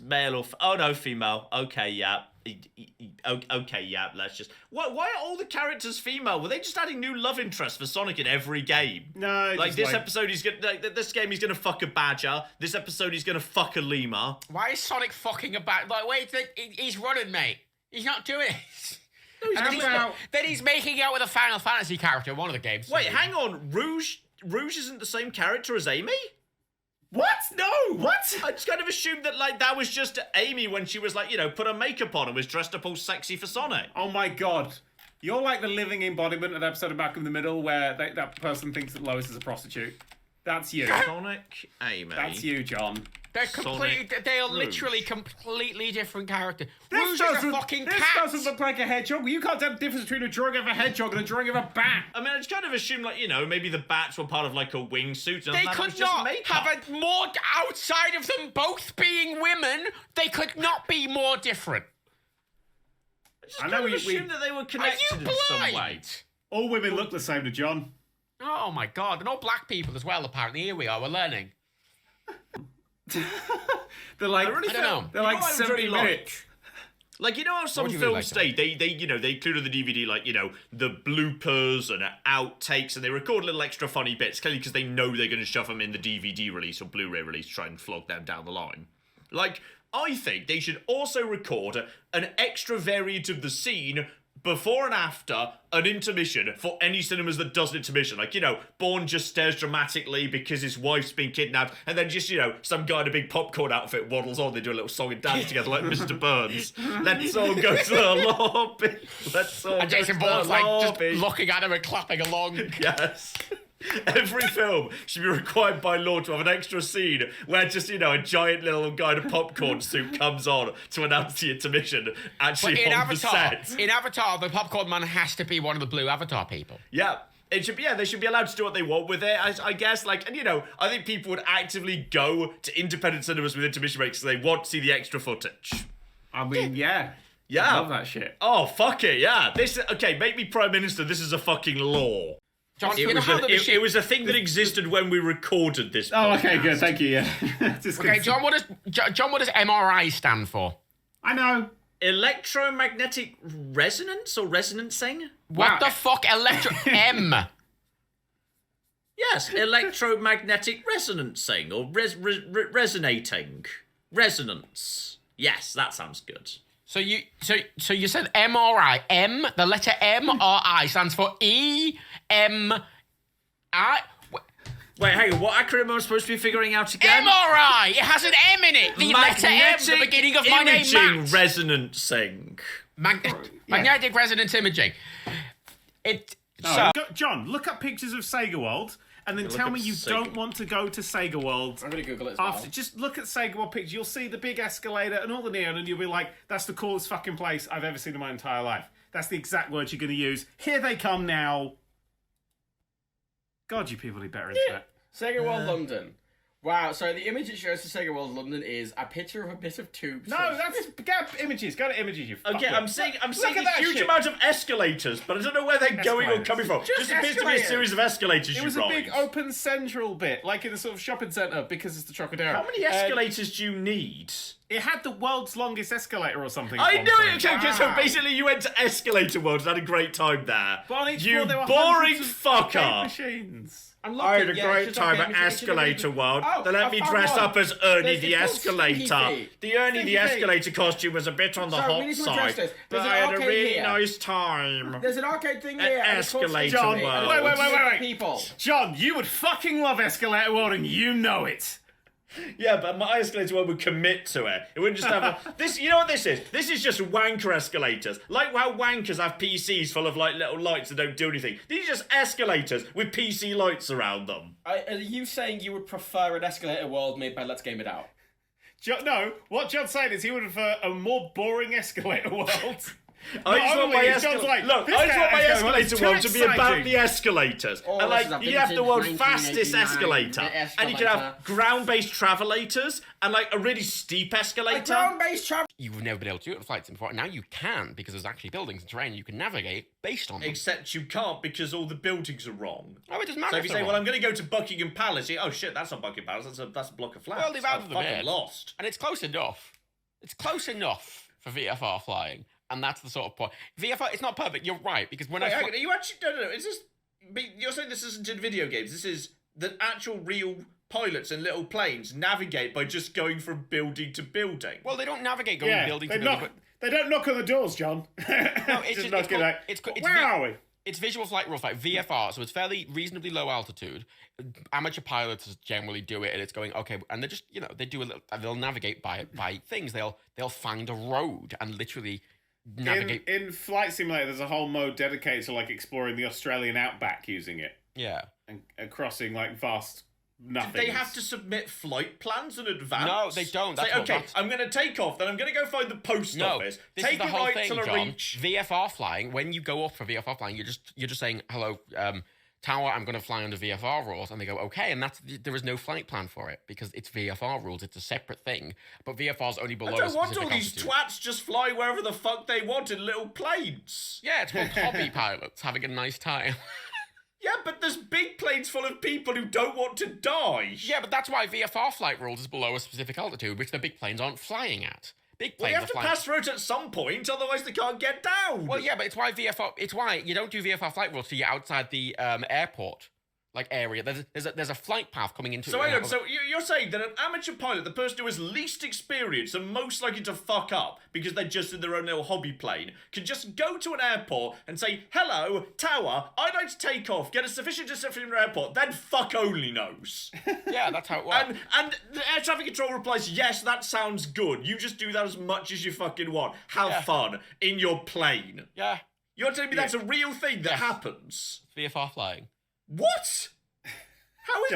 male or... Oh, no, female. Okay, yeah. Okay, yeah, let's just... Why are all the characters female? Were they just adding new love interests for Sonic in every game? No, like, this episode, he's gonna... Like, this game, he's gonna fuck a badger. This episode, he's gonna fuck a lemur. Why is Sonic fucking a badger? Like, wait, he's running, mate. He's not doing it. No, then he's making out with a Final Fantasy character in one of the games. Wait, hang on. Rouge isn't the same character as Amy? What? No, what? I just kind of assumed that, like, that was just Amy when she was, like, you know, put her makeup on and was dressed up all sexy for Sonic. Oh my god. You're like the living embodiment of the episode of Malcolm in the Middle where that person thinks that Lois is a prostitute. That's you. Sonic, Amy. That's you, John. They are literally completely different characters. Rouge is a fucking cat. This doesn't look like a hedgehog. You can't tell the difference between a drawing of a hedgehog and a drawing of a bat. I mean, I just kind of assumed, like, you know, maybe the bats were part of, like, a wingsuit. And They that could was just not makeup. have a more... Outside of them both being women, they could not be more different. I just kind of assumed that they were connected in some way. All women look the same to John. Oh my god, and all black people as well, apparently. Here we are, we're learning. They're like, I don't know. They're like 70 minutes. Like, you know how some films they include in the DVD, like, you know, the bloopers and outtakes, and they record little extra funny bits, clearly because they know they're going to shove them in the DVD release or Blu-ray release to try and flog them down the line. Like, I think they should also record an extra variant of the scene before and after an intermission for any cinemas that does an intermission. Like, you know, Bourne just stares dramatically because his wife's been kidnapped, and then just, you know, some guy in a big popcorn outfit waddles on, they do a little song and dance together like Mr. Burns. Let's all go to the lobby. Let's all And go Jason to the Bourne's like lobby. just looking at him and clapping along. Yes. Every film should be required by law to have an extra scene where just, you know, a giant little guy in a popcorn suit comes on to announce the intermission actually on the set. In Avatar, the popcorn man has to be one of the blue Avatar people. Yeah. It should be, they should be allowed to do what they want with it, I guess. Like, and, you know, I think people would actively go to independent cinemas with intermission breaks because they want to see the extra footage. I mean, yeah. Yeah. I love that shit. Oh, fuck it, yeah. Okay, make me Prime Minister. This is a fucking law. John, It was a thing that existed when we recorded this podcast. Oh, okay, good. Thank you, yeah. Okay, John, what does MRI stand for? I know. Electromagnetic resonance or resonancing? What the fuck? M. Yes, electromagnetic resonancing or resonating. Resonance. Yes, that sounds good. So you said MRI. M, the letter M or I stands for EMI. Wait, hang on. What acronym am I supposed to be figuring out again? MRI. It has an M in it. The letter M, the beginning of my name, Imaging Matt. resonancing. Magnetic resonance imaging. John, look up pictures of Sega World and then tell me you don't want to go to Sega World. I'm going to Google it as well. Just look at Sega World pictures. You'll see the big escalator and all the neon, and you'll be like, that's the coolest fucking place I've ever seen in my entire life. That's the exact words you're going to use. Here they come now. God, you people need better internet. Sega World London. Wow, so the image it shows for Sega World London is a picture of a bit of tubes. No, that's images. Go to images, you Okay, fucker. I'm seeing a huge amount of escalators, but I don't know where they're going or coming from. Just appears to be a series of escalators. It was a big open central bit, like in a sort of shopping centre, because it's the Trocadero. How many escalators do you need? It had the world's longest escalator or something. I knew it. Okay, so basically you went to Escalator World and had a great time there. But on each you floor, there were boring hundreds of fucker. arcade machines. I had a great time at Escalator World. They let me dress up as Ernie the Escalator. The Ernie the Escalator costume was a bit on the hot side, but I had a really nice time. There's an arcade thing here. At Escalator John, World. wait. People. John, you would fucking love Escalator World and you know it. Yeah, but my escalator one would commit to it. It wouldn't just have this. You know what this is? This is just wanker escalators. Like how wankers have PCs full of like little lights that don't do anything. These are just escalators with PC lights around them. Are you saying you would prefer an escalator world made by Let's Game It Out? No, what John's saying is he would prefer a more boring escalator world. I just want my escalator world to be about the escalators. And like, you have the world's fastest escalator. And you can have ground-based travelators and like a really steep escalator. Ground-based travel. You've never been able to do it on flights before. Now you can, because there's actually buildings and terrain you can navigate based on them. Except you can't because all the buildings are wrong. Oh, it doesn't matter. So if you say, well, I'm going to go to Buckingham Palace, oh shit, that's not Buckingham Palace, that's a block of flats. Well, they've added them fucking in. lost. And it's close enough. It's close enough for VFR flying, and that's the sort of point. VFR, it's not perfect. You're right, because when Wait, hang on, are you actually no? Is this? You're saying this isn't in video games? This is the actual real pilots in little planes navigate by just going from building to building. Well, they don't navigate going building to building. They don't knock on the doors, John. No, it's just knock where are we? It's visual flight, real flight, VFR, so it's fairly reasonably low altitude. Amateur pilots generally do it, and it's going okay, and they just they do a little. They'll navigate by things. They'll find a road and literally navigate. In Flight Simulator, there's a whole mode dedicated to like exploring the Australian outback using it. Yeah, and crossing like vast. Nothing. Do they have to submit flight plans in advance? No, they don't. That's okay, I'm going to take off, then I'm going to go find the post office. This take is the it whole right thing, till I John. reach. VFR flying, when you go up for VFR flying, you're just saying, hello, tower, I'm going to fly under VFR rules. And they go, okay. And there is no flight plan for it because it's VFR rules. It's a separate thing. But VFR's only below I don't want all specific these altitude. twats just fly wherever the fuck they want in little planes. Yeah, it's called hobby pilots having a nice time. Yeah, but there's big planes full of people who don't want to die. Yeah, but that's why VFR flight rules is below a specific altitude, which the big planes aren't flying at. Big planes Well, you have to flying. pass through it at some point, otherwise they can't get down. Well, yeah, but it's why you don't do VFR flight rules till you're outside the airport area. There's a flight path coming into. So hang on. So you're saying that an amateur pilot, the person who has least experience and most likely to fuck up because they're just in their own little hobby plane, can just go to an airport and say, "Hello, tower, I'd like to take off. Get a sufficient distance from your airport." Then fuck only knows. Yeah, that's how it works. And the air traffic control replies, "Yes, that sounds good. You just do that as much as you fucking want. Have fun in your plane." Yeah. You're telling me that's a real thing that happens? VFR flying. What? How is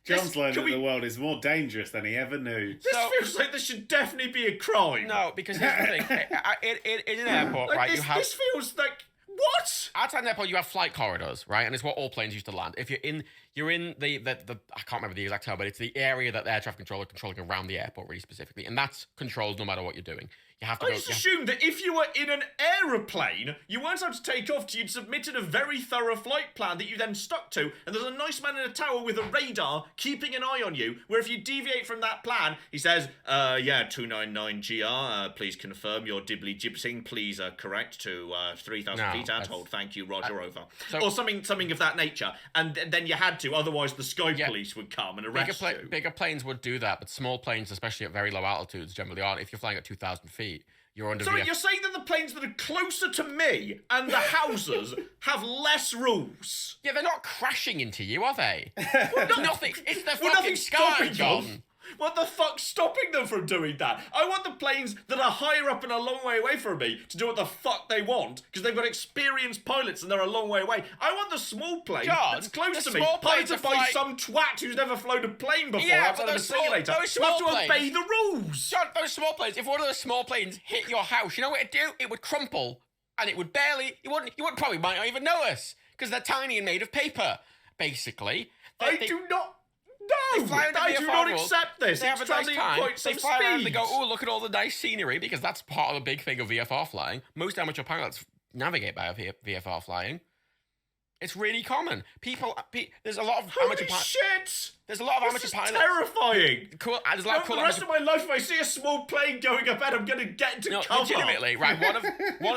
John's learned that the world is more dangerous than he ever knew. This feels like this should definitely be a crime. No, because here's the thing. In an airport, like right, this feels like... What? Outside an airport, you have flight corridors, right? And it's what all planes used to land. If you're in the I can't remember the exact term, but it's the area that the air traffic controller controlling around the airport, really specifically. And that's controlled no matter what you're doing. You have to I just assumed that if you were in an aeroplane, you weren't able to take off till you'd submitted a very thorough flight plan that you then stuck to, and there's a nice man in a tower with a radar keeping an eye on you, where if you deviate from that plan, he says, 299GR, please confirm your dibbly gypsing, please correct to 3,000 feet at hold, thank you, Roger, over. Or something of that nature, and then you had to, otherwise the sky police would come and arrest you. Bigger planes would do that, but small planes, especially at very low altitudes, generally aren't. If you're flying at 2,000 feet, you're under Sorry, you're saying that the planes that are closer to me and the houses have less rules? Yeah, they're not crashing into you, are they? Nothing. It's the fucking nothing's sky, stopping John. them. What the fuck's stopping them from doing that? I want the planes that are higher up and a long way away from me to do what the fuck they want, because they've got experienced pilots and they're a long way away. I want the small plane that's close to me, piloted by some twat who's never flown a plane before outside of a simulator. You have to obey the rules. John, those small planes, if one of those small planes hit your house, you know what it'd do? It would crumple, and it would you wouldn't probably might not even notice, because they're tiny and made of paper, basically. I do not... No, I do not accept this. They have a nice time. They fly around and they go, oh, look at all the nice scenery, because that's part of the big thing of VFR flying. Most amateur pilots navigate by VFR flying. It's really common. There's a lot of amateur pilots. Shit! There's a lot of amateur pilots. Terrifying. Cool. There's a lot of cool the rest of my life, if I see a small plane going up, I'm going to get into cover. Legitimately, right?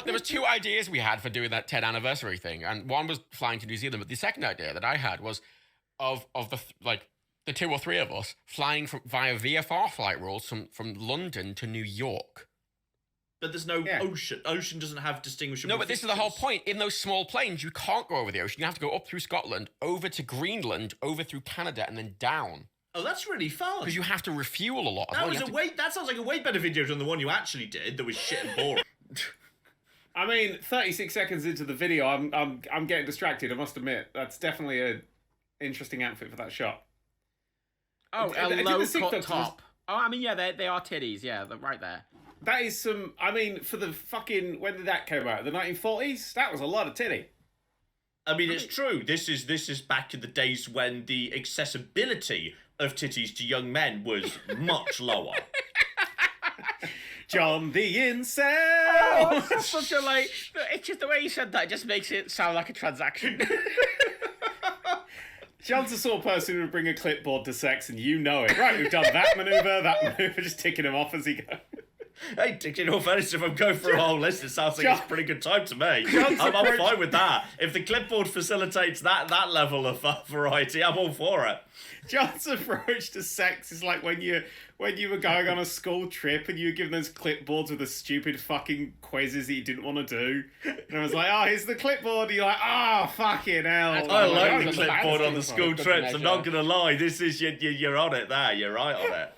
There was two ideas we had for doing that 10th anniversary thing, and one was flying to New Zealand. But the second idea that I had was of the two or three of us flying via VFR flight rules from London to New York. But there's no ocean. Ocean doesn't have distinguishable No, but this is the whole point. In those small planes, you can't go over the ocean. You have to go up through Scotland, over to Greenland, over through Canada, and then down. Oh, that's really fun. Because you have to refuel a lot. That sounds like a way better video than the one you actually did that was shit and boring. I mean, 36 seconds into the video, I'm getting distracted, I must admit. That's definitely an interesting outfit for that shot. Oh, a low-cut top. Oh, I mean, yeah, they are titties. Yeah, they're right there. That is some... I mean, for the fucking... When did that come out? The 1940s? That was a lot of titty. I mean, it's true. This is back in the days when the accessibility of titties to young men was much lower. John the Incel! Oh, that's such a, like... It's just the way you said that, it just makes it sound like a transaction. John's the sort of person who would bring a clipboard to sex, and you know it. Right, we've done that manoeuvre, just ticking him off as he goes. Hey, in all fairness, if I'm going through a whole list, it sounds like it's a pretty good time to me. I'm fine with that. If the clipboard facilitates that level of variety, I'm all for it. John's approach to sex is like when you were going on a school trip and you were given those clipboards with the stupid fucking quizzes that you didn't want to do. And I was like, oh, here's the clipboard. And you're like, oh, fucking hell. I like the clipboard on the school trips. I'm not going to lie. This is, you're on it there. You're right on it.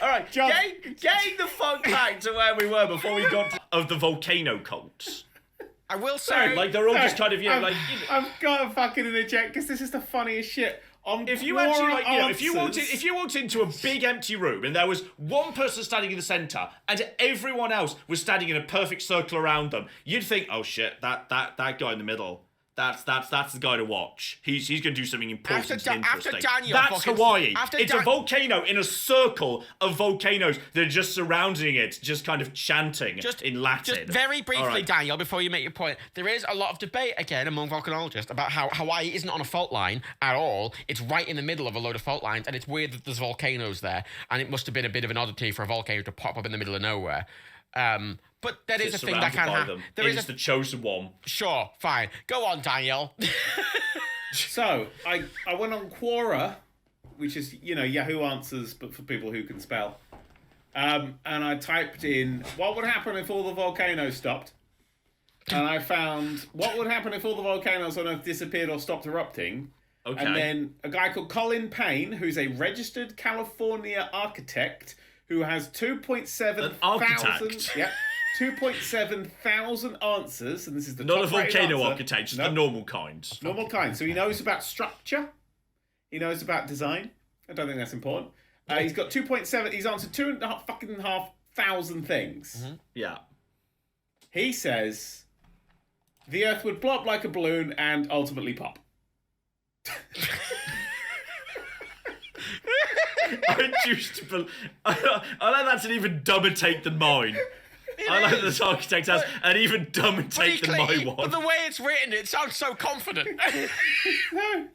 All right, John, getting the fuck back to where we were before we got to, of the volcano cults. I will say, Like, they're all just kind of, I've got to fucking interject because this is the funniest shit. If you actually, if you walked into a big empty room and there was one person standing in the center and everyone else was standing in a perfect circle around them, you'd think, oh shit, that guy in the middle, that's the guy to watch. He's going to do something important and interesting. That's Hawaii. It's a volcano in a circle of volcanoes that are just surrounding it, just kind of chanting in Latin. Just very briefly, Daniel, before you make your point, there is a lot of debate, again, among volcanologists about how Hawaii isn't on a fault line at all. It's right in the middle of a load of fault lines, and it's weird that there's volcanoes there, and it must have been a bit of an oddity for a volcano to pop up in the middle of nowhere. But that is a thing that can happen. It's the chosen one. Sure, fine. Go on, Daniel. So, I went on Quora, which is, Yahoo Answers, but for people who can spell. And I typed in, what would happen if all the volcanoes stopped? And I found, what would happen if all the volcanoes on Earth disappeared or stopped erupting? Okay. And then a guy called Colin Payne, who's a registered California architect, who has 2.7 thousand... Yep. 2.7 thousand answers, and this is the not a volcano architect, just the normal kind. Normal kind. So he knows about structure, he knows about design. I don't think that's important. He's got 2.7. He's answered 2.5 thousand things. Mm-hmm. Yeah. He says the Earth would blow up like a balloon and ultimately pop. I choose to believe. I like that's an even dumber take than mine. I like this architect has an even dumber take than my one. But the way it's written, it sounds so confident. No.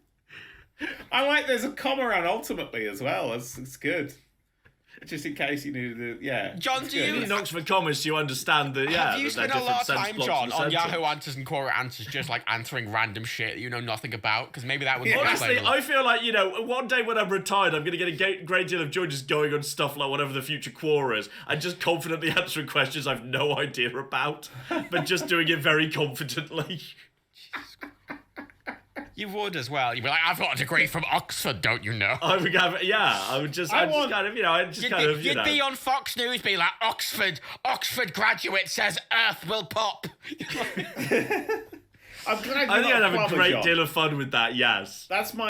I like there's a comma around ultimately as well. It's good. Just in case you needed to, John, do you... In Oxford Commerce, you understand that, Have you spent a lot of time, John, on Yahoo Answers and Quora Answers just, like, answering random shit that you know nothing about? Because maybe that would be honestly, I feel like, one day when I'm retired, I'm going to get a great deal of joy just going on stuff like whatever the future Quora is and just confidently answering questions I've no idea about, but just doing it very confidently. You would as well. You'd be like, I've got a degree from Oxford, don't you know? I would just kind of, You'd be on Fox News being like, Oxford graduate says Earth will pop. I'm glad I think I'd have a great deal of fun with that, yes. That's my